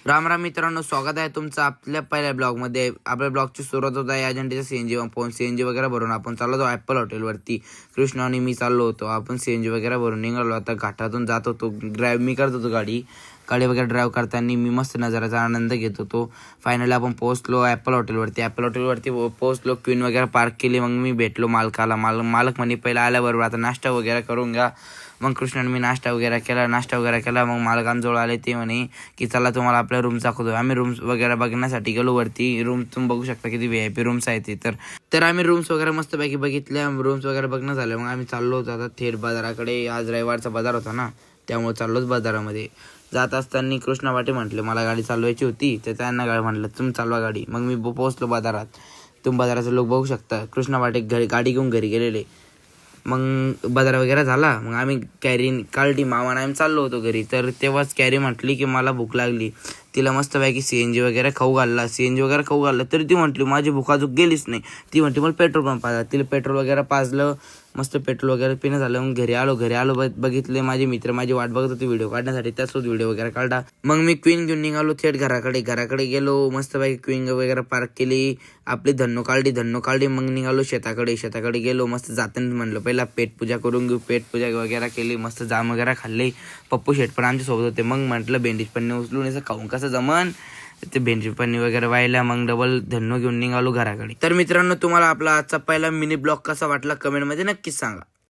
राम राम मित्रांनो, स्वागत आहे तुमचं आपल्या पहिल्या ब्लॉगमध्ये. आपल्या ब्लॉगची सुरुवात होत आहे अजंठीच्या सीएनजी वगैरे भरून आपण चाललो होतो ॲपल हॉटेलवरती. कृष्णा आणि मी चाललो होतो. आपण सीएनजी वगैरे भरून निघालो. आता घाटातून जात होतो. मी करत होतो गाडी वगैरे ड्राईव्ह करताना मी मस्त नजाराचा आनंद घेत होतो. फायनली आपण पोहोचलो ॲपल हॉटेलवरती पोहोचलो. क्वीन वगैरे पार्क केली. मग मी भेटलो मालकाला. मालक म्हणे पहिला आल्याबरोबर आता नाश्ता वगैरे करून घ्या. मग कृष्णाने मी नाश्ता वगैरे केला. मग मालकांजवळ आले. ते म्हणे की चला तुम्हाला आपल्या रूम दाखवतो. आम्ही रूम्स वगैरे बघण्यासाठी गेलो वरती. रूम तुम्ही बघू शकता किती VIP रूम्स आहेत ते. तर आम्ही रूम्स वगैरे मस्तपैकी बघितल्या. रूम्स वगैरे बघणं झालं. मग आम्ही चाललो होतो आता थेट बाजाराकडे. आज रविवारचा बाजार होता ना, त्यामुळे चाललोच बाजारामध्ये. जात असताना कृष्णा वाटे म्हटले मला गाडी चालवायची होती, तर त्यांना गाडी म्हटलं तुम्ही चालवा गाडी. मग मी पोहोचलो बाजारात. तुम्ही बाजाराचे लोक बघू शकता. कृष्णा वाटे गाडी घेऊन घरी गेलेले. मग बाजार वगैरे झाला. मग आम्ही कॅरी काढली. मामाने आम्ही चाललो होतो घरी. तर तेव्हाच कॅरी म्हटली की मला भूक लागली. तिला मस्तपैकी सीएनजी वगैरे खाऊ घालला. तरी ती म्हटली माझी भूक अजून गेलीच नाही. ती म्हटली मला पेट्रोल पंप पाजा. तिला पेट्रोल वगैरे पाजलं. मस्त पेट्रोल वगैरे पिणं झालं. मग घरी आलो बघितले माझे मित्र माझी वाट बघत होते व्हिडिओ काढण्यासाठी. त्यासोबत व्हिडिओ वगैरे काढला. मग मी क्वीन घेऊन निघालो थेट घराकडे गेलो. मस्तपैकी क्वीन वगैरे पार्क केली. आपली धन्नो काढली. मग निघालो शेताकडे गेलो. मस्त जाताना म्हणलं पहिला पेटपूजा करून घेऊ. पेटपूजा वगैरे केली. मस्त जाम वगैरे खाल्ले. पप्पू शेट पण आमच्या सोबत होते. मग म्हटलं भेंडीच पन्ने उचलून असं खाऊन कसं जमन. ते भेंडी पन्नी वगैरे व्हायला. मग डबल धन्नो घेऊन निघालो घराकडे. तर मित्रांनो, तुम्हाला आपला आजचा पहिला मिनी ब्लॉग कसा वाटला कमेंटमध्ये नक्कीच सांगा.